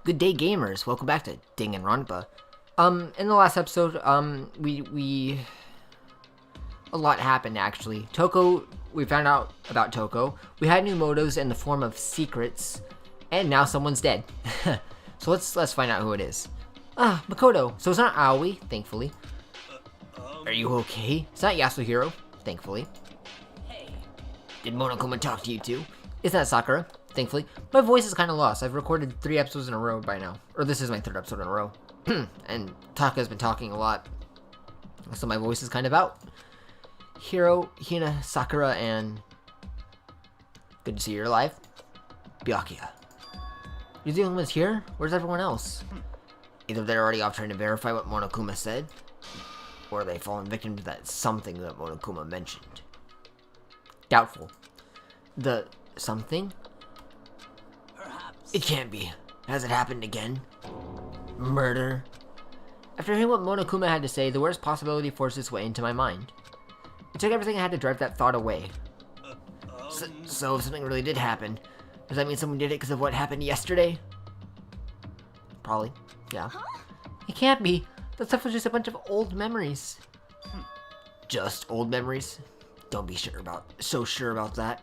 Good day, gamers. Welcome back to Danganronpa. In the last episode, a lot happened actually. We found out about Toko. We had new motives in the form of secrets, and now someone's dead. So let's find out who it is. Makoto. So it's not Aoi, thankfully. Are you okay? It's not Yasuhiro, thankfully. Hey. Did Monokuma talk to you too? It's not Sakura, thankfully. My voice is kind of lost. I've recorded 3 episodes in a row by now. Or this is my 3rd episode in a row. And Taka's been talking a lot. So my voice is kind of out. Hiro, Hina, Sakura, and... Good to see you're alive. Byakuya. You're the only ones here? Where's everyone else? Either they're already off trying to verify what Monokuma said, or they've fallen victim to that something that Monokuma mentioned. Doubtful. The something? Perhaps. It can't be. Has it happened again? Murder? After hearing what Monokuma had to say, the worst possibility forced its way into my mind. It took everything I had to drive that thought away. So if something really did happen, does that mean someone did it because of what happened yesterday? Probably, yeah. Huh? It can't be. That stuff was just a bunch of old memories. Just old memories? Don't be so sure about that.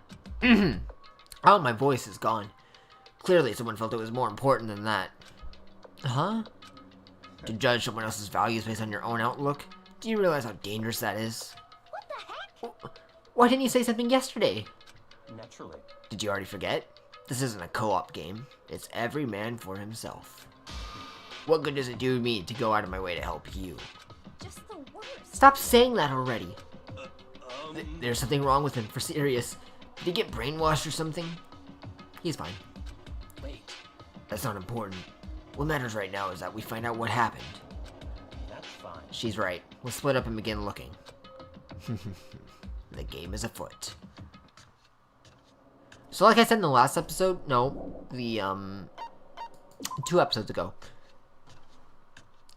Oh, my voice is gone. Clearly someone felt it was more important than that. Huh? To judge someone else's values based on your own outlook? Do you realize how dangerous that is? What the heck? Why didn't you say something yesterday? Naturally. Did you already forget? This isn't a co-op game. It's every man for himself. What good does it do me to go out of my way to help you? Just the worst. Stop saying that already. There's something wrong with him, for serious. Did he get brainwashed or something? He's fine. Wait. That's not important. What matters right now is that we find out what happened. That's fine. She's right. We'll split up and begin looking. The game is afoot. So like I said in the last episode, no, the 2 episodes ago,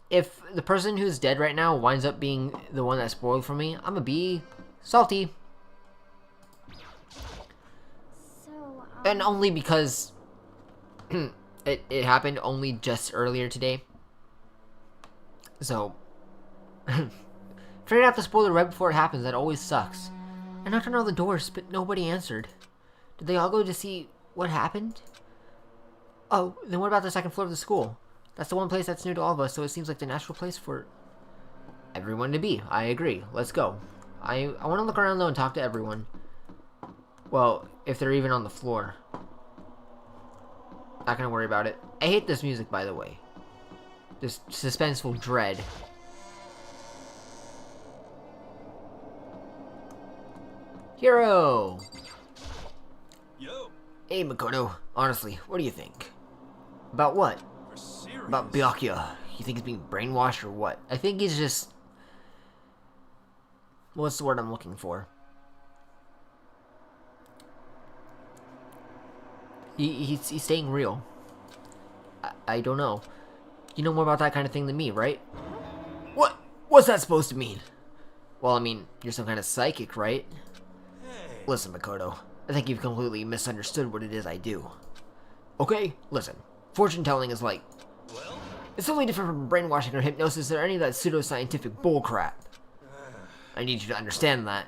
if the person who's dead right now winds up being the one that spoiled for me, I'm gonna be salty. So, And only because it happened only just earlier today. So, figuring out the spoiler right before it happens, that always sucks. I knocked on all the doors, but nobody answered. Did they all go to see what happened? Oh, then what about the 2nd floor of the school? That's the one place that's new to all of us, so it seems like the natural place for everyone to be. I agree. Let's go. I want to look around, though, and talk to everyone. Well, if they're even on the floor. Not gonna worry about it. I hate this music, by the way. This suspenseful dread. Hero! Yo. Hey, Makoto. Honestly, what do you think? About what? For serious. About Byakuya. You think he's being brainwashed or what? I think he's just... What's the word I'm looking for? He's staying real. I don't know. You know more about that kind of thing than me, right? What's that supposed to mean? Well, I mean, you're some kind of psychic, right? Hey. Listen, Makoto. I think you've completely misunderstood what it is I do. Okay, listen. Fortune telling is like... Well? It's totally different from brainwashing or hypnosis or any of that pseudoscientific bullcrap. I need you to understand that.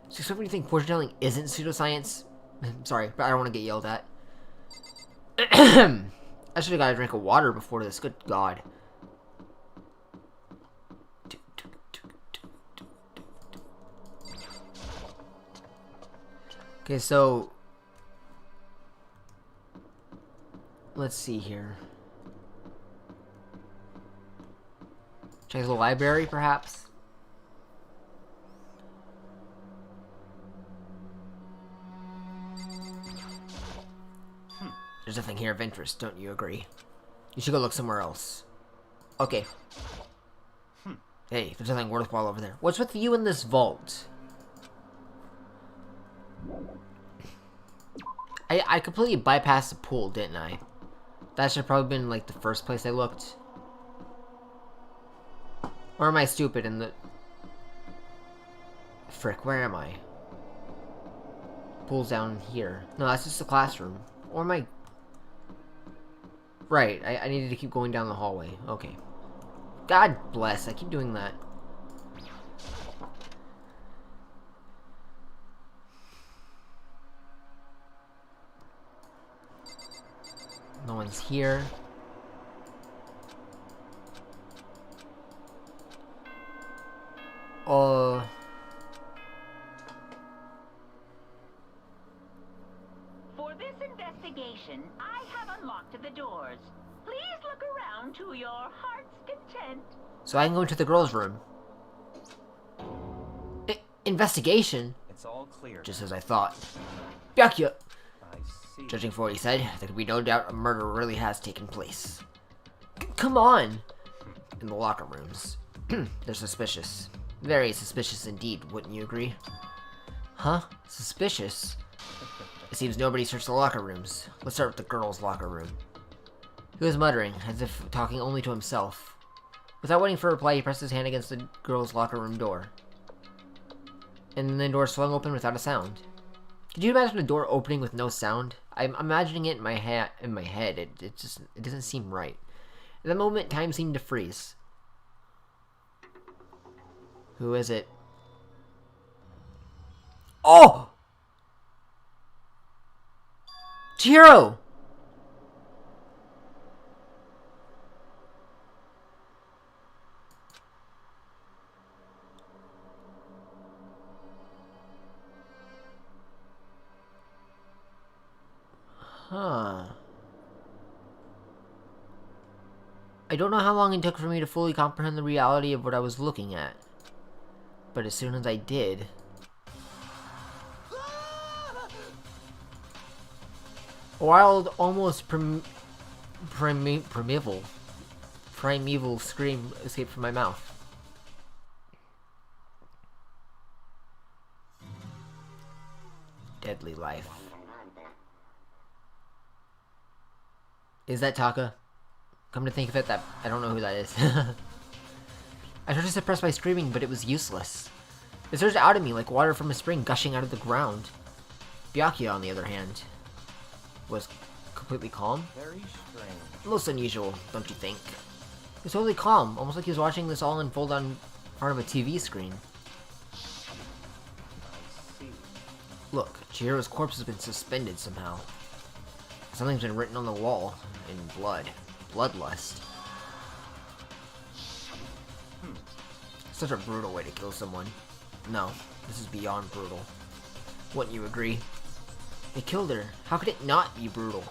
So somebody you think fortune telling isn't pseudoscience? Sorry, but I don't want to get yelled at. I should have got a drink of water before this. Good God. Okay, so... Let's see here. Check the library, perhaps? There's nothing here of interest, don't you agree? You should go look somewhere else. Okay. Hey, there's nothing worthwhile over there. What's with you in this vault? I completely bypassed the pool, didn't I? That should have probably been, like, the first place I looked. Or am I stupid in the... Frick, where am I? Pool's down here. No, that's just the classroom. Or am I... Right, I needed to keep going down the hallway. Okay. God bless, I keep doing that. No one's here. For this investigation, I have unlocked the doors. Please look around to your heart's content. So I can go into the girls' room. Investigation? It's all clear. Just as I thought. Byakuya! I see. Judging from what he said, there can be no doubt a murder really has taken place. Come on! In the locker rooms. They're suspicious. Very suspicious indeed, wouldn't you agree? Huh? Suspicious? It seems nobody searched the locker rooms. Let's start with the girls' locker room. He was muttering, as if talking only to himself. Without waiting for a reply, he pressed his hand against the girls' locker room door. And then the door swung open without a sound. Could you imagine a door opening with no sound? I'm imagining it in my head. It doesn't seem right. At the moment, time seemed to freeze. Who is it? Oh! Chihiro! Huh. I don't know how long it took for me to fully comprehend the reality of what I was looking at. But as soon as I did... a wild, almost primeval scream escaped from my mouth. Deadly life. Is that Taka? Come to think of it, that I don't know who that is. I tried to suppress my screaming, but it was useless. It surged out of me like water from a spring gushing out of the ground. Byakuya, on the other hand, was completely calm. Very strange. Most unusual, don't you think? He was totally calm, almost like he was watching this all unfold on part of a TV screen. I see. Look, Chihiro's corpse has been suspended somehow. Something's been written on the wall in blood. Bloodlust. Such a brutal way to kill someone. No, this is beyond brutal. Wouldn't you agree? They killed her. How could it not be brutal?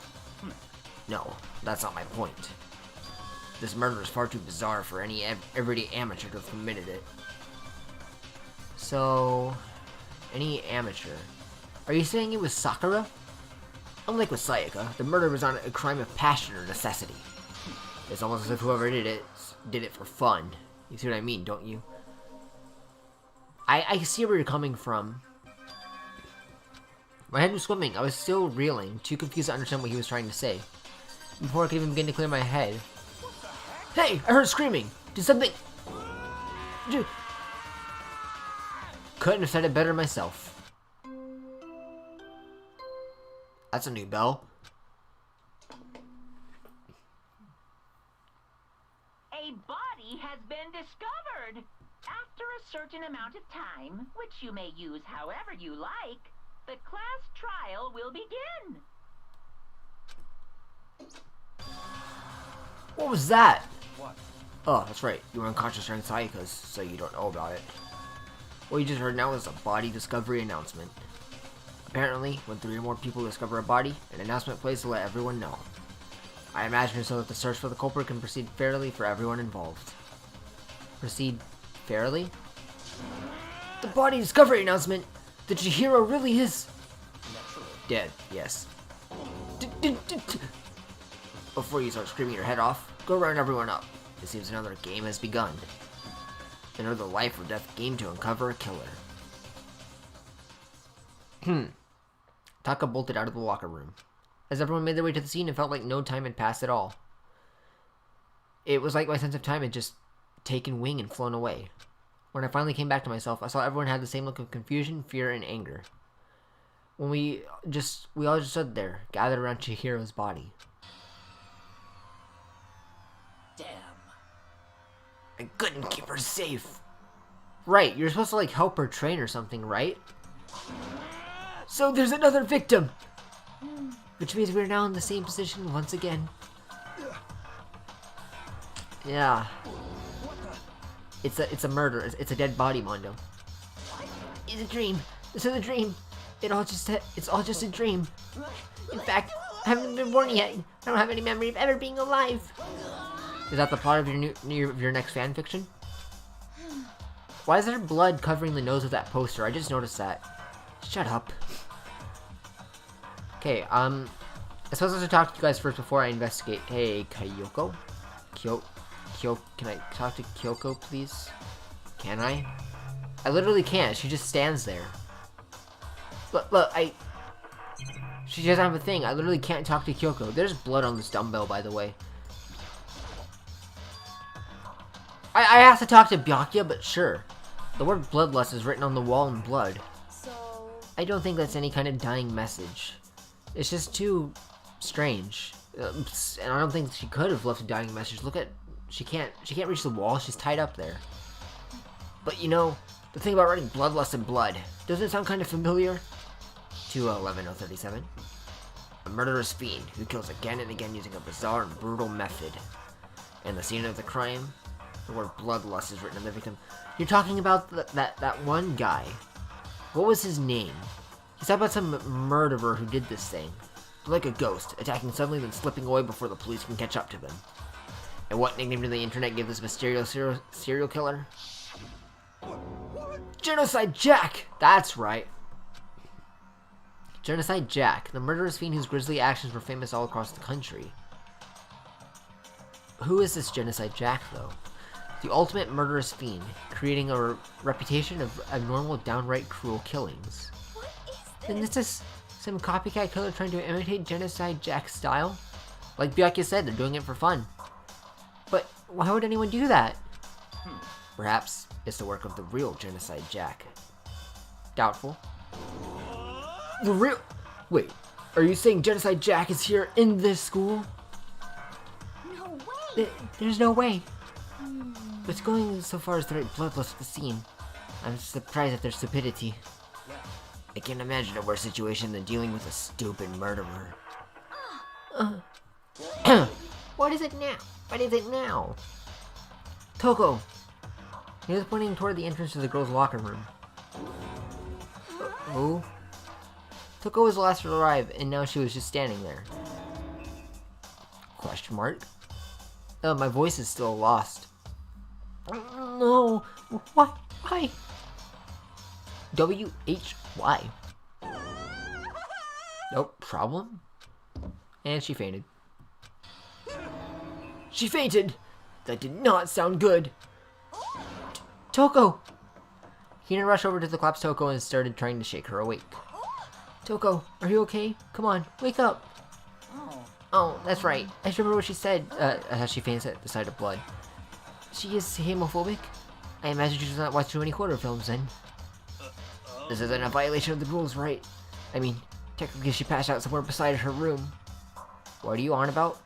No, that's not my point. This murder is far too bizarre for any everyday amateur to have committed it. So, any amateur. Are you saying it was Sakura? Unlike with Sayaka, the murder was not a crime of passion or necessity. It's almost as if whoever did it for fun. You see what I mean, don't you? I see where you're coming from. My head was swimming. I was still reeling, too confused to understand what he was trying to say. Before I could even begin to clear my head. Hey! I heard screaming! Did something... Couldn't have said it better myself. That's a new bell. A body has been discovered. After a certain amount of time, which you may use however you like, the class trial will begin. What was that? What? Oh, that's right. You were unconscious during Sayaka's, so you don't know about it. What you just heard now is a body discovery announcement. Apparently, when 3 or more people discover a body, an announcement plays to let everyone know. I imagine so that the search for the culprit can proceed fairly for everyone involved. Proceed fairly? The body discovery announcement! The Chihiro really is... dead, yes. Before you start screaming your head off, go round everyone up. It seems another game has begun. Another life or death game to uncover a killer. Taka bolted out of the locker room. As everyone made their way to the scene, it felt like no time had passed at all. It was like my sense of time had just taken wing and flown away. When I finally came back to myself, I saw everyone had the same look of confusion, fear, and anger. When we all just stood there, gathered around Chihiro's body. Damn. I couldn't keep her safe. Right, you're supposed to like help her train or something, right? So there's another victim! Which means we're now in the same position once again. Yeah. It's a murder. It's a dead body, Mondo. It's a dream. This is a dream. It's all just a dream. In fact, I haven't been born yet. I don't have any memory of ever being alive. Is that the plot of your next fan fiction? Why is there blood covering the nose of that poster? I just noticed that. Shut up. Okay, I suppose I should talk to you guys first before I investigate. Hey, Kyoko? Can I talk to Kyoko, please? Can I? I literally can't. She just stands there. Look, she doesn't have a thing. I literally can't talk to Kyoko. There's blood on this dumbbell, by the way. I have to talk to Byakuya, but sure. The word bloodlust is written on the wall in blood. So... I don't think that's any kind of dying message. It's just too strange. And I don't think she could have left a dying message. Look at... She can't reach the wall. She's tied up there. But you know, the thing about writing bloodlust in blood, doesn't it sound kind of familiar? 211-037. A murderous fiend who kills again and again using a bizarre and brutal method. And the scene of the crime, the word bloodlust is written on the victim. You're talking about that one guy. What was his name? He's talking about some murderer who did this thing. Like a ghost, attacking suddenly then slipping away before the police can catch up to them. And what nickname did the internet give this mysterious serial killer? Genocide Jack! That's right. Genocide Jack, the murderous fiend whose grisly actions were famous all across the country. Who is this Genocide Jack, though? The ultimate murderous fiend, creating a reputation of abnormal, downright cruel killings. What is this? And this is some copycat killer trying to imitate Genocide Jack's style? Like Byakuya said, they're doing it for fun. But why would anyone do that? Perhaps it's the work of the real Genocide Jack. Doubtful. The real... Wait, are you saying Genocide Jack is here in this school? No way! There's no way. But going so far as to write bloodlust at the scene, I'm surprised at their stupidity. I can't imagine a worse situation than dealing with a stupid murderer. What is it now? What is it now? Toko! He was pointing toward the entrance to the girls' locker room. Oh? Toko was the last to arrive, and now she was just standing there. Question mark? Oh, my voice is still lost. No! Why? W-H-Y. Nope, problem? And she fainted. She fainted! That did not sound good! Toko! Hina rushed over to the collapsed Toko and started trying to shake her awake. Toko, are you okay? Come on, wake up! Oh, that's right. I just remember what she said as she faints at the sight of blood. She is homophobic? I imagine she does not watch too many horror films then. This isn't a violation of the rules, right? I mean, technically she passed out somewhere beside her room. What are you on about?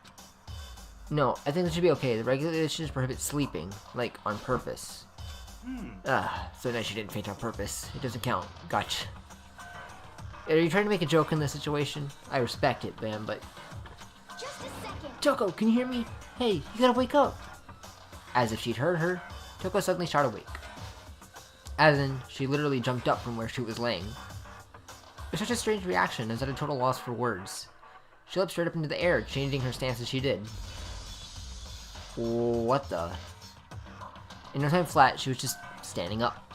No, I think it should be okay. The regulations prohibit sleeping, like, on purpose. So nice she didn't faint on purpose. It doesn't count. Gotcha. Are you trying to make a joke in this situation? I respect it, man, but... Just a second. Toko, can you hear me? Hey, you gotta wake up! As if she'd heard her, Toko suddenly started awake. As in, she literally jumped up from where she was laying. It was such a strange reaction, as at a total loss for words. She leapt straight up into the air, changing her stance as she did. What the? In no time flat, she was just standing up.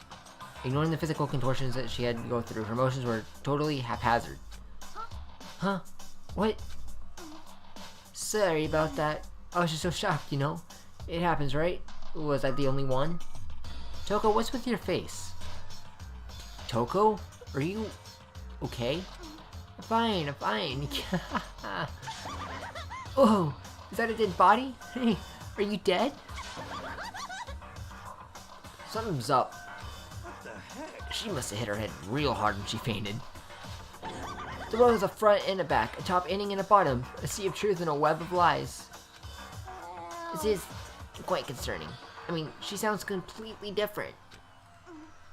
Ignoring the physical contortions that she had to go through, her motions were totally haphazard. Huh? What? Sorry about that. I was just so shocked, you know? It happens, right? Was I the only one? Toko, what's with your face? Toko? Are you okay? I'm fine. Oh, is that a dead body? Hey, are you dead? Something's up. What the heck? She must have hit her head real hard when she fainted. The world has a front and a back, a top ending and a bottom, a sea of truth and a web of lies. quite concerning. I mean, she sounds completely different.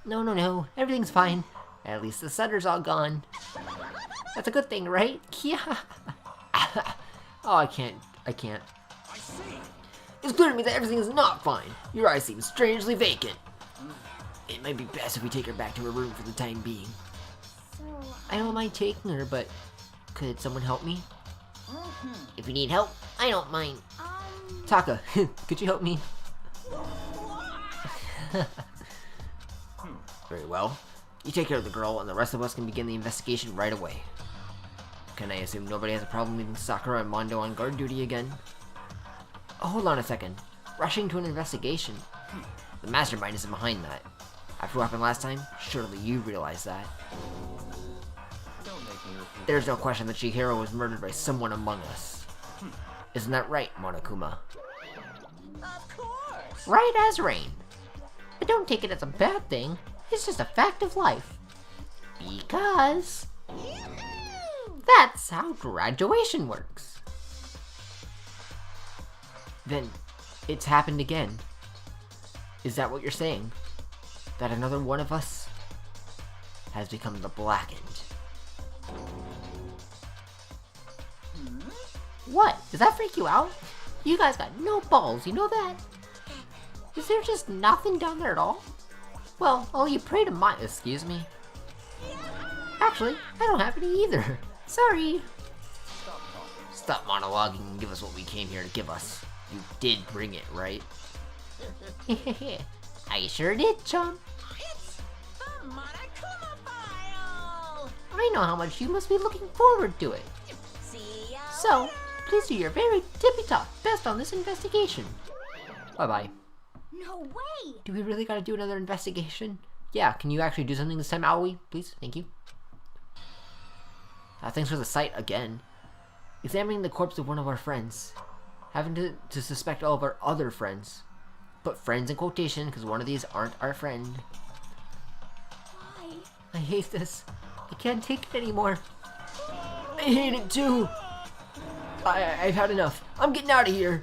No, everything's fine. At least the Sutter's all gone. That's a good thing, right? Yeah. Oh, I can't. I see. It's clear to me that everything is not fine. Your eyes seem strangely vacant. It might be best if we take her back to her room for the time being. So, I don't mind taking her, but could someone help me? If you need help, I don't mind. Taka, could you help me? Very well. You take care of the girl, and the rest of us can begin the investigation right away. Can I assume nobody has a problem leaving Sakura and Mondo on guard duty again? Oh, hold on a second. Rushing to an investigation. The mastermind isn't behind that. After what happened last time, surely you realize that. Don't make me repeat. There's no question that Chihiro was murdered by someone among us. Isn't that right, Monokuma? Of course. Right as rain. But don't take it as a bad thing. It's just a fact of life. Because that's how graduation works. Then it's happened again. Is that what you're saying? That another one of us has become the Blackened? What? Does that freak you out? You guys got no balls, you know that? Is there just nothing down there at all? Well, you pray to my— excuse me? Actually, I don't have any either. Sorry. Stop monologuing and give us what we came here to give us. You did bring it, right? I sure did, chum. It's the Monokuma file. I know how much you must be looking forward to it. See ya. So, please do your very tippy-top best on this investigation. Bye-bye. no way! Do we really gotta do another investigation? Yeah, can you actually do something this time, Aoi? Please, thank you. Thanks for the sight again. Examining the corpse of one of our friends. Having to suspect all of our other friends. Put friends in quotation, because one of these aren't our friend. Why? I hate this. I can't take it anymore. I hate it too. I've had enough. I'm getting out of here.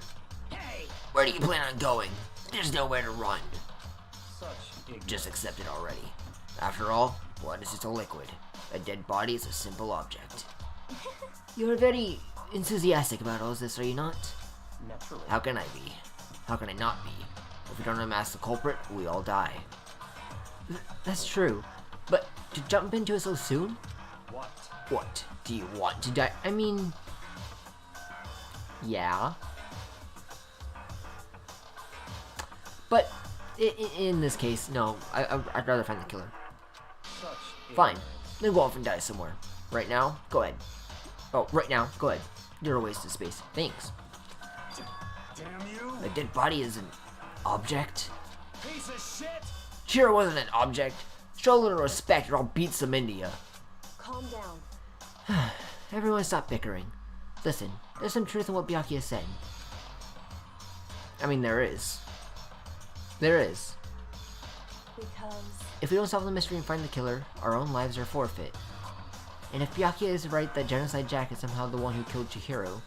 Hey! Where do you plan on going? There's nowhere to run. Such ignorance. Just accept it already. After all, blood is just a liquid. A dead body is a simple object. You're very enthusiastic about all this, are you not? Naturally. How can I be? How can I not be? If we don't unmask the culprit, we all die. That's true. But to jump into it so soon? What? What? Do you want to die? I mean... yeah. But in this case, no. I'd rather find the killer. Such Fine. ignorance. Then go off and die somewhere. Right now, go ahead. Oh, right now, go ahead. You're a waste of space. Thanks. Damn you! A dead body is an object? Piece of shit! Sure wasn't an object. Show a little respect or I'll beat some into ya. Calm down. Everyone stop bickering. Listen, there's some truth in what Byakuya said. I mean, there is. There is. Because If we don't solve the mystery and find the killer, our own lives are forfeit. And if Byakuya is right that Genocide Jack is somehow the one who killed Chihiro,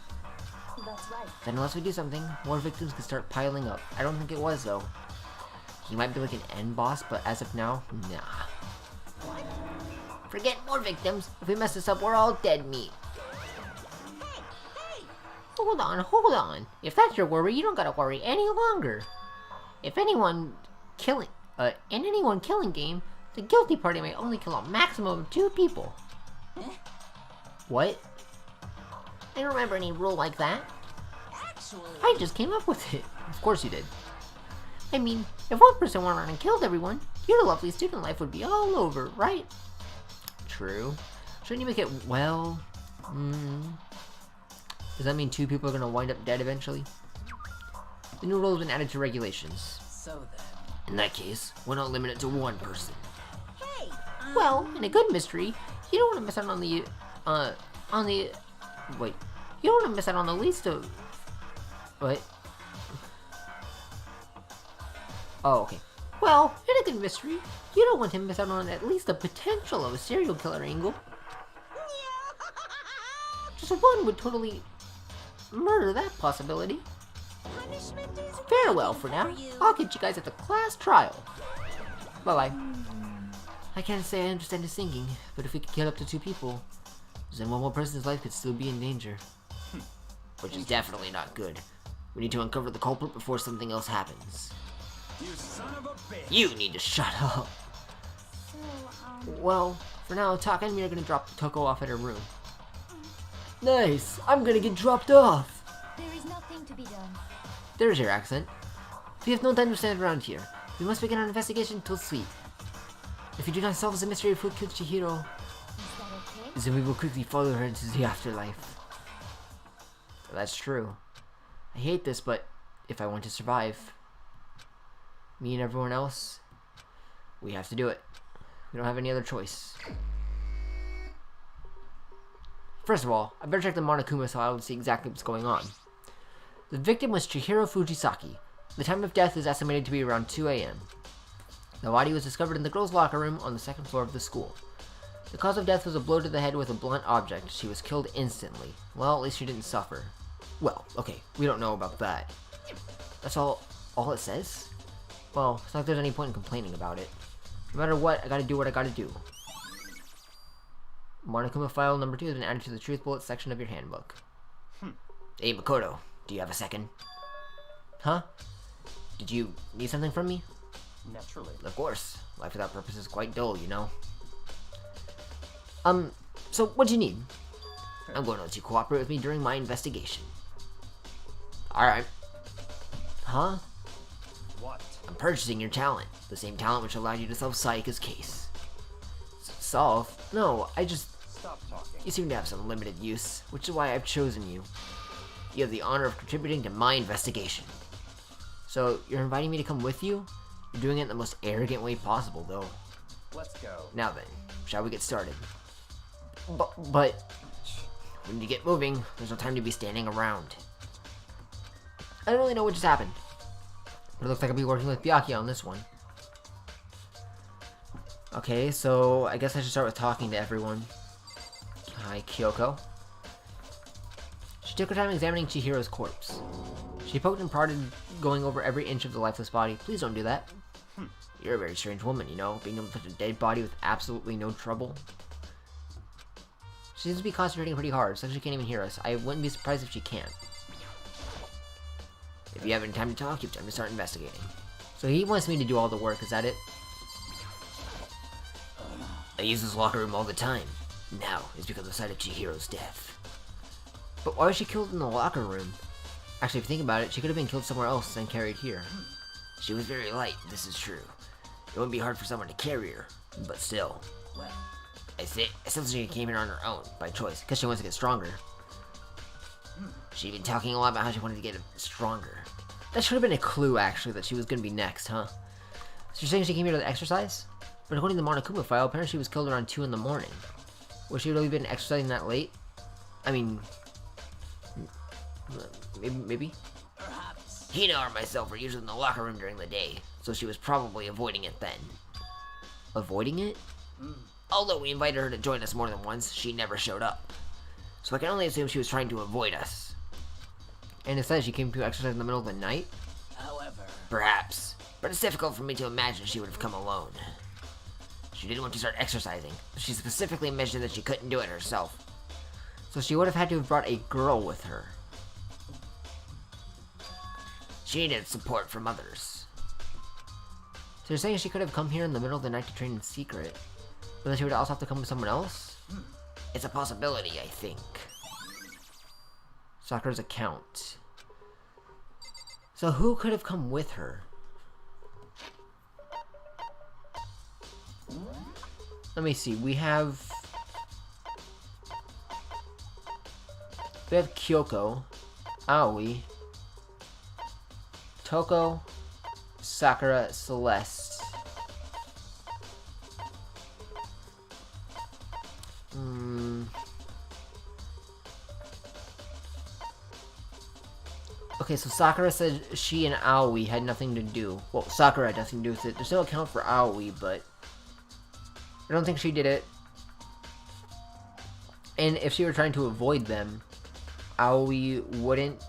that's right. then unless we do something, more victims can start piling up. I don't think it was, though. He might be like an end boss, but as of now, nah. Forget more victims. If we mess this up, we're all dead meat. Hold on. If that's your worry, you don't gotta worry any longer. If anyone killing, in anyone killing game, the guilty party may only kill a maximum of 2 people. What? I don't remember any rule like that. Actually, I just came up with it. Of course you did. I mean, if one person went around and killed everyone, your lovely student life would be all over, right? True. Shouldn't you make it, well... Does that mean 2 people are gonna wind up dead eventually? The new rule has been added to regulations. so then. In that case, why not limit it to 1 person? Hey, Well, in a good mystery, you don't want to miss out wait. You don't want to miss out on the least of... What? Oh, okay. Well, in a good mystery, you don't want to miss out on at least the potential of a serial killer angle. Just 1 would totally murder that possibility. Punishment is Farewell waiting for now. you. I'll get you guys at the class trial. Bye-bye. I can't say I understand his thinking, but if we could kill up to 2 people, then one more person's life could still be in danger. Which is definitely not good. We need to uncover the culprit before something else happens. You son of a bitch! You need to shut up. So, Well, for now, Taka and me are gonna drop Toko off at her room. Nice! I'm gonna get dropped off! there is nothing to be done. There's your accent. We have no time to stand around here. We must begin our investigation till sleep. If we do not solve the mystery of who killed Chihiro, Is that okay? then we will quickly follow her into the afterlife. That's true. I hate this, but if I want to survive, me and everyone else, we have to do it. We don't have any other choice. First of all, I better check the Monokuma so I will see exactly what's going on. The victim was Chihiro Fujisaki. The time of death is estimated to be around 2 a.m. The body was discovered in the girls' locker room on the 2nd floor of the school. The cause of death was a blow to the head with a blunt object. She was killed instantly. Well, at least she didn't suffer. Well, okay, we don't know about that. That's all it says? Well, it's not like there's any point in complaining about it. No matter what, I gotta do what I gotta do. Monokuma file number 2 has been added to the truth bullets section of your handbook. Hey, Makoto, do you have a second? Huh? Did you need something from me? Naturally. Of course. Life without purpose is quite dull, you know? So what do you need? I'm going to let you cooperate with me during my investigation. Alright. Huh? What? I'm purchasing your talent. The same talent which allowed you to solve Sayaka's case. Solve? No, I just... Stop talking. You seem to have some limited use, which is why I've chosen you. You have the honor of contributing to my investigation. So, you're inviting me to come with you? You're doing it in the most arrogant way possible, though. Let's go. Now then, shall we get started? But we need to get moving. There's no time to be standing around. I don't really know what just happened. But it looks like I'll be working with Byakuya on this one. Okay, so I guess I should start with talking to everyone. Hi, Kyoko. She took her time examining Chihiro's corpse. She poked and prodded, going over every inch of the lifeless body. Please don't do that. You're a very strange woman, you know, being able to touch a dead body with absolutely no trouble. She seems to be concentrating pretty hard, so she can't even hear us. I wouldn't be surprised if she can't. If you have any time to talk, you have time to start investigating. So he wants me to do all the work, is that it? I use this locker room all the time. Now, it's because of the sight of Chihiro's death. But why was she killed in the locker room? Actually, if you think about it, she could have been killed somewhere else and carried here. She was very light, this is true. It wouldn't be hard for someone to carry her, but still. I still think she came here on her own, by choice, because she wants to get stronger. She'd been talking a lot about how she wanted to get stronger. That should have been a clue, actually, that she was going to be next, huh? So you're saying she came here to exercise? But according to the Monokuma file, apparently she was killed around 2 in the morning. Was she really been exercising that late? I mean... Maybe? Perhaps. Hina or myself were usually in the locker room during the day, so she was probably avoiding it then. Avoiding it? Although we invited her to join us more than once, she never showed up. So I can only assume she was trying to avoid us. And it says she came to exercise in the middle of the night? However... Perhaps. But it's difficult for me to imagine she would have come alone. She didn't want to start exercising, but she specifically mentioned that she couldn't do it herself. So she would have had to have brought a girl with her. She needed support from others. So you're saying she could have come here in the middle of the night to train in secret, but then she would also have to come with someone else? It's a possibility, I think. Sakura's account. So who could have come with her? Let me see, we have Kyoko, Aoi, Toko, Sakura, Celeste. Okay, so Sakura said she and Aoi had nothing to do. Well, Sakura had nothing to do with it. There's no account for Aoi, but I don't think she did it. And if she were trying to avoid them, Aoi wouldn't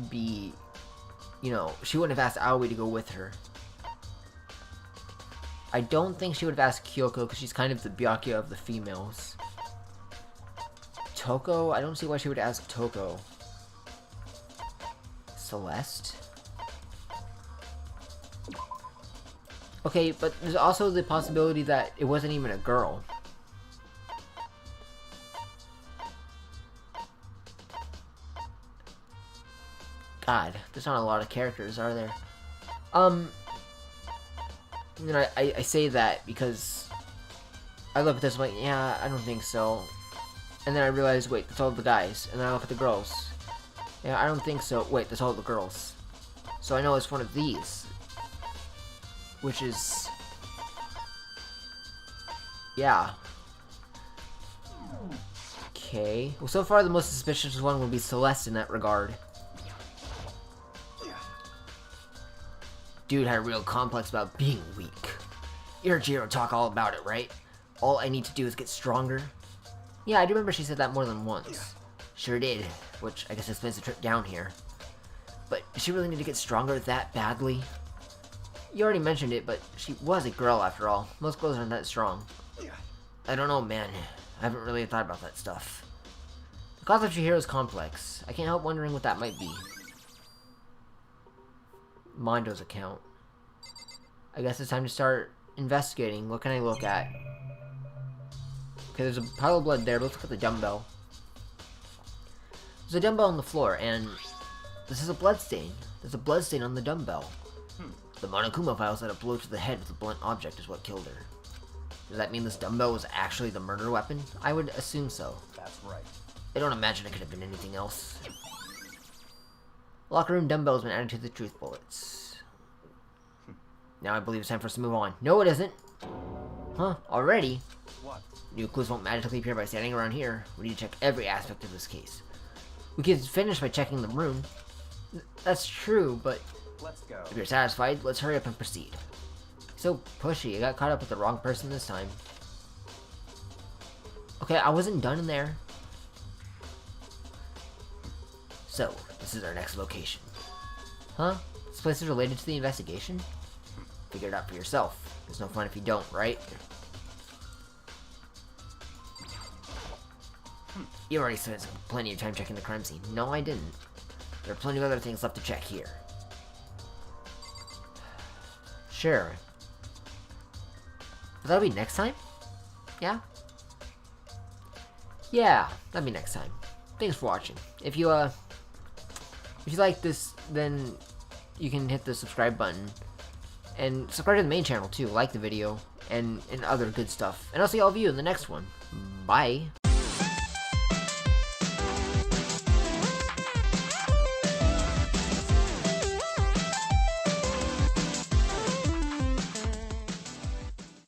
be you know, she wouldn't have asked Aoi to go with her. I don't think she would have asked Kyoko because she's kind of the Byakuya of the females. Toko? I don't see why she would ask Toko. Celeste? Okay, but there's also the possibility that it wasn't even a girl. God, there's not a lot of characters, are there? You know, I say that because I look at this, I'm like, yeah, I don't think so. And then I realize, wait, that's all the guys. And then I look at the girls. Yeah, I don't think so. Wait, that's all the girls. So I know it's one of these. Which is... yeah. Okay. Well, so far the most suspicious one would be Celeste in that regard. Dude had a real complex about being weak. You heard Jiro talk all about it, right? All I need to do is get stronger. Yeah, I do remember she said that more than once. Sure did, which I guess explains the trip down here. But does she really need to get stronger that badly? You already mentioned it, but she was a girl after all. Most girls aren't that strong. I don't know, man. I haven't really thought about that stuff. The concept of Chihiro is complex. I can't help wondering what that might be. Mondo's account. I guess it's time to start investigating. What can I look at? Okay, there's a pile of blood there, but let's look at the dumbbell. There's a dumbbell on the floor, and this is a blood stain. There's a blood stain on the dumbbell. The Monokuma file said a blow to the head with a blunt object is what killed her. Does that mean this dumbbell was actually the murder weapon? I would assume so. That's right. I don't imagine it could have been anything else. Locker room dumbbell has been added to the truth bullets. Now I believe it's time for us to move on. No, it isn't. Huh? Already? What? New clues won't magically appear by standing around here. We need to check every aspect of this case. We can finish by checking the room. That's true, but Let's go. if you're satisfied, let's hurry up and proceed. So pushy. I got caught up with the wrong person this time. Okay, I wasn't done in there. So, this is our next location. Huh? This place is related to the investigation? Figure it out for yourself. There's no fun if you don't, right? You already spent plenty of time checking the crime scene. No, I didn't. There are plenty of other things left to check here. Sure. But that'll be next time? Yeah? Yeah, that'll be next time. Thanks for watching. If you like this, then you can hit the subscribe button. And subscribe to the main channel too. Like the video and other good stuff. And I'll see all of you in the next one. Bye.